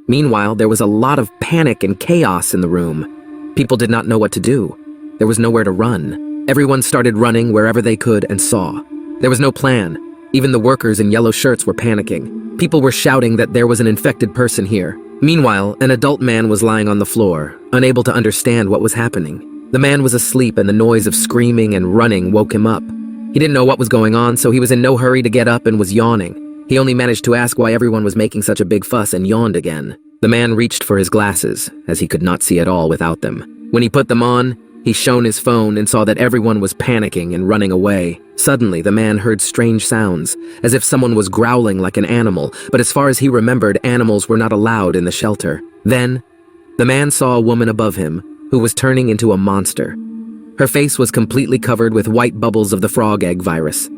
Meanwhile, there was a lot of panic and chaos in the room. People did not know what to do. There was nowhere to run. Everyone started running wherever they could and saw. There was no plan. Even the workers in yellow shirts were panicking. People were shouting that there was an infected person here. Meanwhile, an adult man was lying on the floor, unable to understand what was happening. The man was asleep and the noise of screaming and running woke him up. He didn't know what was going on, so he was in no hurry to get up and was yawning. He only managed to ask why everyone was making such a big fuss and yawned again. The man reached for his glasses, as he could not see at all without them. When he put them on, He shone his phone and saw that everyone was panicking and running away. Suddenly, the man heard strange sounds, as if someone was growling like an animal, but as far as he remembered, animals were not allowed in the shelter. Then, the man saw a woman above him, who was turning into a monster. Her face was completely covered with white bubbles of the frog egg virus.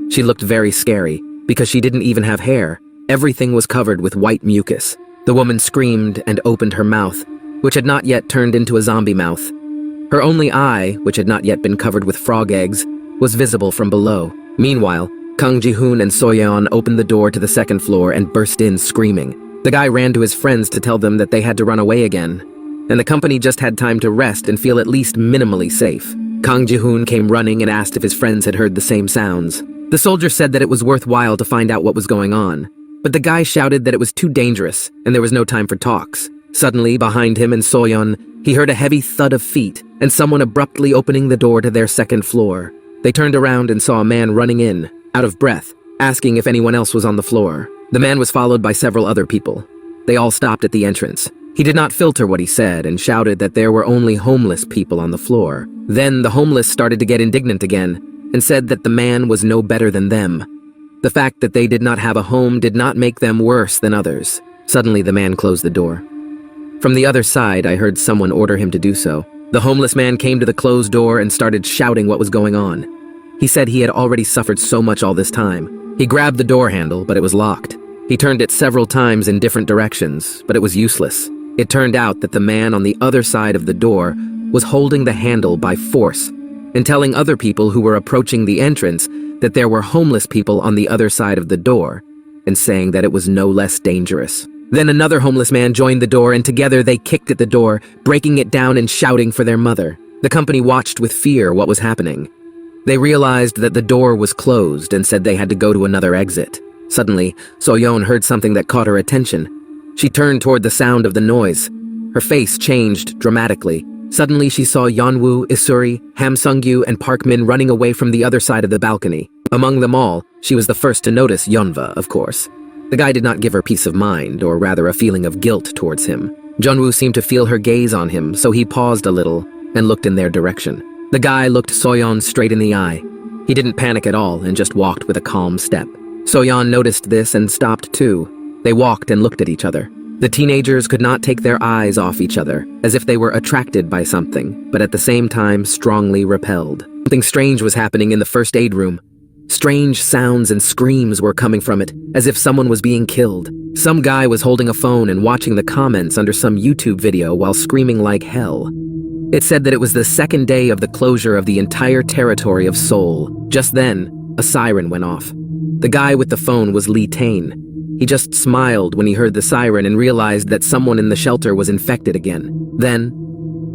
She looked very scary, because she didn't even have hair. Everything was covered with white mucus. The woman screamed and opened her mouth, which had not yet turned into a zombie mouth. Her only eye, which had not yet been covered with frog eggs, was visible from below. Meanwhile, Kang Ji-hoon and So-yeon opened the door to the second floor and burst in screaming. The guy ran to his friends to tell them that they had to run away again, and the company just had time to rest and feel at least minimally safe. Kang Ji-hoon came running and asked if his friends had heard the same sounds. The soldier said that it was worthwhile to find out what was going on, but the guy shouted that it was too dangerous and there was no time for talks. Suddenly, behind him and So-yeon, he heard a heavy thud of feet and someone abruptly opening the door to their second floor. They turned around and saw a man running in, out of breath, asking if anyone else was on the floor. The man was followed by several other people. They all stopped at the entrance. He did not filter what he said and shouted that there were only homeless people on the floor. Then the homeless started to get indignant again and said that the man was no better than them. The fact that they did not have a home did not make them worse than others. Suddenly, the man closed the door. From the other side, I heard someone order him to do so. The homeless man came to the closed door and started shouting what was going on. He said he had already suffered so much all this time. He grabbed the door handle, but it was locked. He turned it several times in different directions, but it was useless. It turned out that the man on the other side of the door was holding the handle by force and telling other people who were approaching the entrance that there were homeless people on the other side of the door and saying that it was no less dangerous. Then another homeless man joined the door and together they kicked at the door, breaking it down and shouting for their mother. The company watched with fear what was happening. They realized that the door was closed and said they had to go to another exit. Suddenly, So-yeon heard something that caught her attention. She turned toward the sound of the noise. Her face changed dramatically. Suddenly, she saw Yeon-woo, Isuri, Ham Sung-gyu, and Park Min running away from the other side of the balcony. Among them all, she was the first to notice Yeonva, of course. The guy did not give her peace of mind, or rather a feeling of guilt towards him. Jeon-woo seemed to feel her gaze on him, so he paused a little and looked in their direction. The guy looked So-yeon straight in the eye. He didn't panic at all and just walked with a calm step. So-yeon noticed this and stopped too. They walked and looked at each other. The teenagers could not take their eyes off each other, as if they were attracted by something, but at the same time strongly repelled. Something strange was happening in the first aid room. Strange sounds and screams were coming from it, as if someone was being killed. Some guy was holding a phone and watching the comments under some YouTube video while screaming like hell. It said that it was the second day of the closure of the entire territory of Seoul. Just then, a siren went off. The guy with the phone was Lee Tae-in. He just smiled when he heard the siren and realized that someone in the shelter was infected again. Then,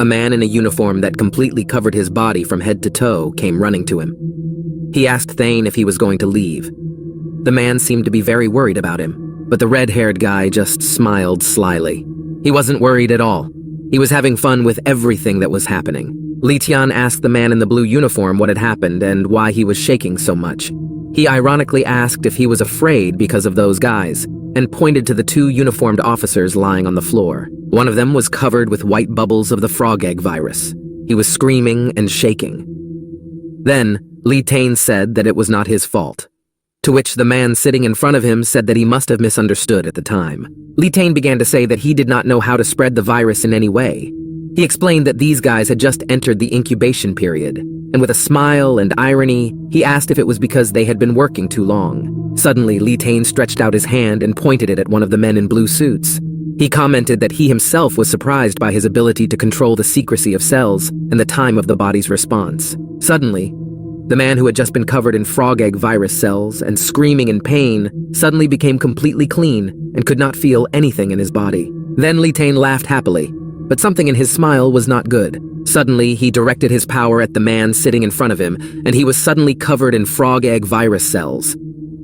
a man in a uniform that completely covered his body from head to toe came running to him. He asked Tae-in if he was going to leave. The man seemed to be very worried about him, but the red-haired guy just smiled slyly. He wasn't worried at all. He was having fun with everything that was happening. Lee Tian asked the man in the blue uniform what had happened and why he was shaking so much. He ironically asked if he was afraid because of those guys, and pointed to the two uniformed officers lying on the floor. One of them was covered with white bubbles of the frog egg virus. He was screaming and shaking. Then, Lee Tae-in said that it was not his fault, to which the man sitting in front of him said that he must have misunderstood at the time. Lee Tae-in began to say that he did not know how to spread the virus in any way. He explained that these guys had just entered the incubation period, and with a smile and irony, he asked if it was because they had been working too long. Suddenly, Lee Tae-in stretched out his hand and pointed it at one of the men in blue suits. He commented that he himself was surprised by his ability to control the secrecy of cells and the time of the body's response. Suddenly, the man who had just been covered in frog egg virus cells and screaming in pain suddenly became completely clean and could not feel anything in his body. Then Lee Tae-in laughed happily, but something in his smile was not good. Suddenly, he directed his power at the man sitting in front of him, and he was suddenly covered in frog egg virus cells.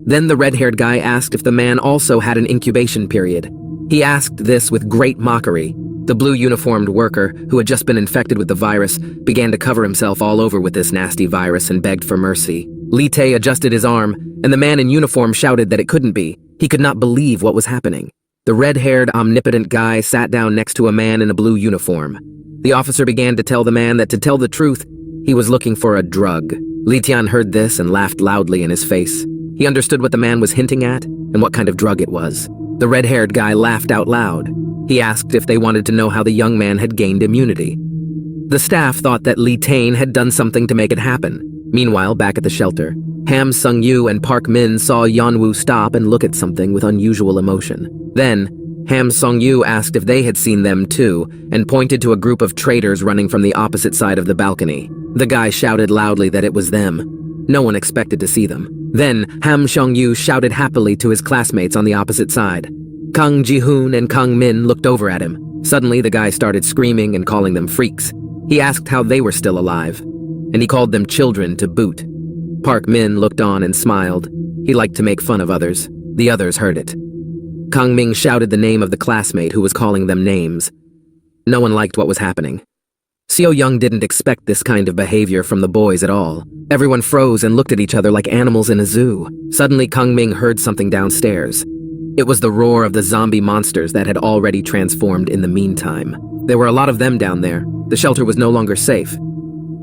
Then the red-haired guy asked if the man also had an incubation period. He asked this with great mockery. The blue uniformed worker, who had just been infected with the virus, began to cover himself all over with this nasty virus and begged for mercy. Lee Tae adjusted his arm, and the man in uniform shouted that it couldn't be. He could not believe what was happening. The red-haired, omnipotent guy sat down next to a man in a blue uniform. The officer began to tell the man that to tell the truth, he was looking for a drug. Lee Tian heard this and laughed loudly in his face. He understood what the man was hinting at and what kind of drug it was. The red-haired guy laughed out loud. He asked if they wanted to know how the young man had gained immunity. The staff thought that Lee Tae-in had done something to make it happen. Meanwhile, back at the shelter, Ham Sung-yu and Park Min saw Yeon-woo stop and look at something with unusual emotion. Then, Ham Sung-yu asked if they had seen them too, and pointed to a group of traders running from the opposite side of the balcony. The guy shouted loudly that it was them. No one expected to see them. Then, Ham Sung-yu shouted happily to his classmates on the opposite side. Kang Ji-hoon and Kang Min looked over at him. Suddenly, the guy started screaming and calling them freaks. He asked how they were still alive, and he called them children to boot. Park Min looked on and smiled. He liked to make fun of others. The others heard it. Kang Ming shouted the name of the classmate who was calling them names. No one liked what was happening. So-yeon didn't expect this kind of behavior from the boys at all. Everyone froze and looked at each other like animals in a zoo. Suddenly, Kang Ming heard something downstairs. It was the roar of the zombie monsters that had already transformed in the meantime. There were a lot of them down there. The shelter was no longer safe.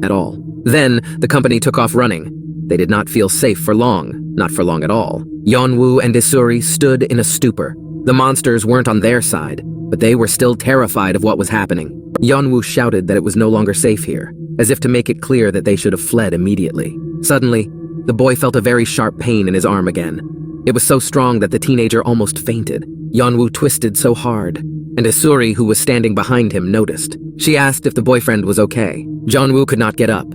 At all. Then, the company took off running. They did not feel safe for long. Not for long at all. Yeon-woo and Isuri stood in a stupor. The monsters weren't on their side, but they were still terrified of what was happening. Yeon-woo shouted that it was no longer safe here, as if to make it clear that they should have fled immediately. Suddenly, the boy felt a very sharp pain in his arm again. It was so strong that the teenager almost fainted. Yeon-woo twisted so hard, and Isuri, who was standing behind him, noticed. She asked if the boyfriend was okay. Yeon-woo could not get up.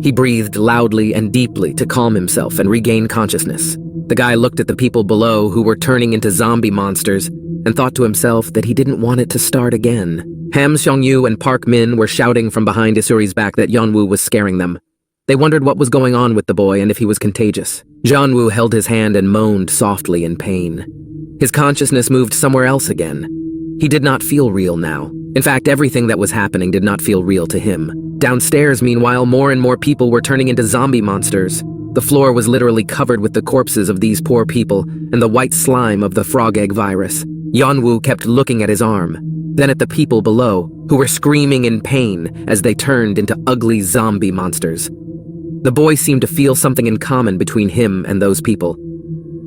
He breathed loudly and deeply to calm himself and regain consciousness. The guy looked at the people below who were turning into zombie monsters and thought to himself that he didn't want it to start again. Ham Sung-yu and Park Min were shouting from behind Isuri's back that Yeon-woo was scaring them. They wondered what was going on with the boy and if he was contagious. Yeon-woo held his hand and moaned softly in pain. His consciousness moved somewhere else again. He did not feel real now. In fact, everything that was happening did not feel real to him. Downstairs, meanwhile, more and more people were turning into zombie monsters. The floor was literally covered with the corpses of these poor people and the white slime of the frog egg virus. Yeon-woo kept looking at his arm, then at the people below, who were screaming in pain as they turned into ugly zombie monsters. The boy seemed to feel something in common between him and those people.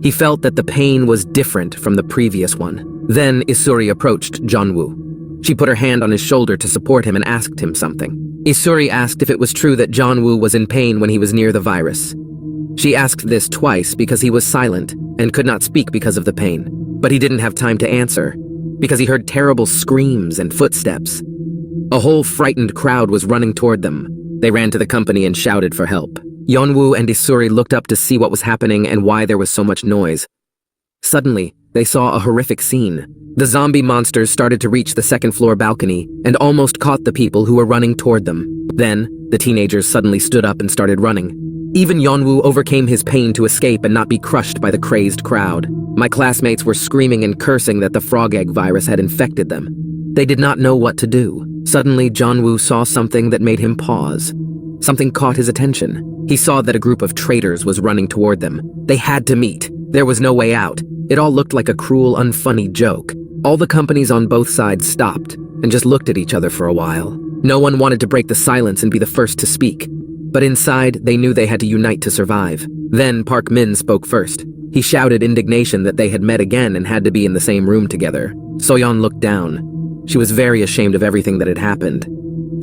He felt that the pain was different from the previous one. Then Isuri approached Yeon-woo. She put her hand on his shoulder to support him and asked him something. Isuri asked if it was true that Yeon-woo was in pain when he was near the virus. She asked this twice because he was silent and could not speak because of the pain. But he didn't have time to answer, because he heard terrible screams and footsteps. A whole frightened crowd was running toward them. They ran to the company and shouted for help. Yeon-woo and Isuri looked up to see what was happening and why there was so much noise. Suddenly, they saw a horrific scene. The zombie monsters started to reach the second-floor balcony and almost caught the people who were running toward them. Then, the teenagers suddenly stood up and started running. Even Yeon-woo overcame his pain to escape and not be crushed by the crazed crowd. My classmates were screaming and cursing that the frog egg virus had infected them. They did not know what to do. Suddenly, Yeon-woo saw something that made him pause. Something caught his attention. He saw that a group of traitors was running toward them. They had to meet. There was no way out. It all looked like a cruel, unfunny joke. All the companies on both sides stopped and just looked at each other for a while. No one wanted to break the silence and be the first to speak. But inside, they knew they had to unite to survive. Then Park Min spoke first. He shouted indignation that they had met again and had to be in the same room together. So-yeon looked down. She was very ashamed of everything that had happened.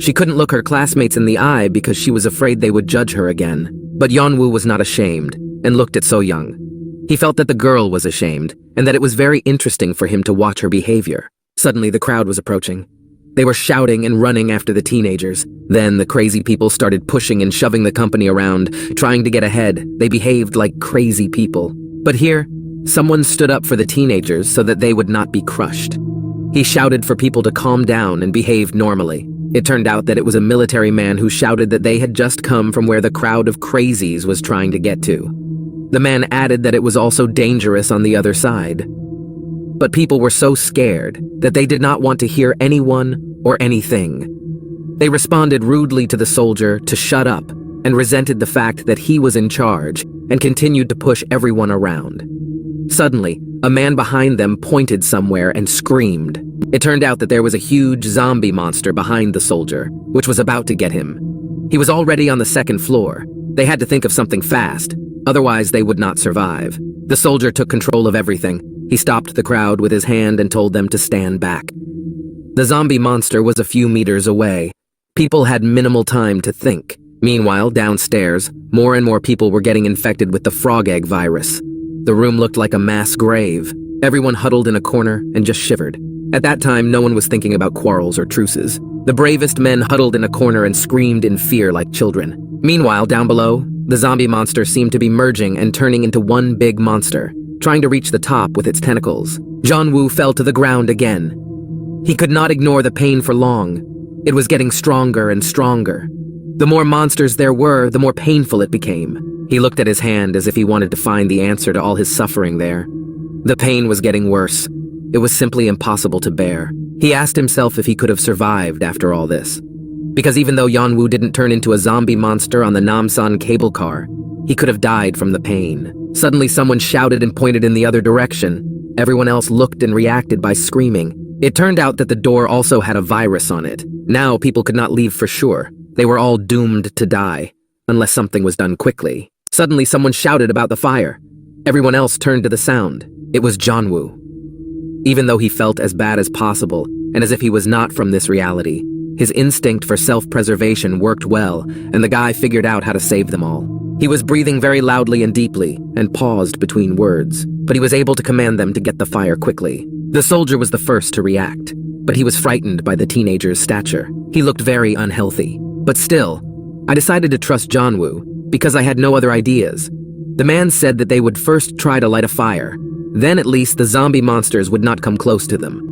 She couldn't look her classmates in the eye because she was afraid they would judge her again. But Yeon-woo was not ashamed and looked at So-yeon. He felt that the girl was ashamed and that it was very interesting for him to watch her behavior. Suddenly, the crowd was approaching. They were shouting and running after the teenagers. Then the crazy people started pushing and shoving the company around, trying to get ahead. They behaved like crazy people. But here, someone stood up for the teenagers so that they would not be crushed. He shouted for people to calm down and behave normally. It turned out that it was a military man who shouted that they had just come from where the crowd of crazies was trying to get to. The man added that it was also dangerous on the other side. But people were so scared that they did not want to hear anyone or anything. They responded rudely to the soldier to shut up and resented the fact that he was in charge and continued to push everyone around. Suddenly, a man behind them pointed somewhere and screamed. It turned out that there was a huge zombie monster behind the soldier, which was about to get him. He was already on the second floor. They had to think of something fast, otherwise they would not survive. The soldier took control of everything. He stopped the crowd with his hand and told them to stand back. The zombie monster was a few meters away. People had minimal time to think. Meanwhile, downstairs, more and more people were getting infected with the frog egg virus. The room looked like a mass grave. Everyone huddled in a corner and just shivered. At that time, no one was thinking about quarrels or truces. The bravest men huddled in a corner and screamed in fear like children. Meanwhile, down below, the zombie monster seemed to be merging and turning into one big monster, trying to reach the top with its tentacles. Yeon-woo fell to the ground again. He could not ignore the pain for long. It was getting stronger and stronger. The more monsters there were, the more painful it became. He looked at his hand as if he wanted to find the answer to all his suffering there. The pain was getting worse. It was simply impossible to bear. He asked himself if he could have survived after all this. Because even though Yeon-woo didn't turn into a zombie monster on the Namsan cable car, he could have died from the pain. Suddenly someone shouted and pointed in the other direction. Everyone else looked and reacted by screaming. It turned out that the door also had a virus on it. Now people could not leave for sure. They were all doomed to die, unless something was done quickly. Suddenly someone shouted about the fire. Everyone else turned to the sound. It was Yeon-woo. Even though he felt as bad as possible, and as if he was not from this reality, his instinct for self-preservation worked well, and the guy figured out how to save them all. He was breathing very loudly and deeply, and paused between words, but he was able to command them to get the fire quickly. The soldier was the first to react, but he was frightened by the teenager's stature. He looked very unhealthy. But still, I decided to trust Yeon-woo, because I had no other ideas. The man said that they would first try to light a fire. Then at least the zombie monsters would not come close to them.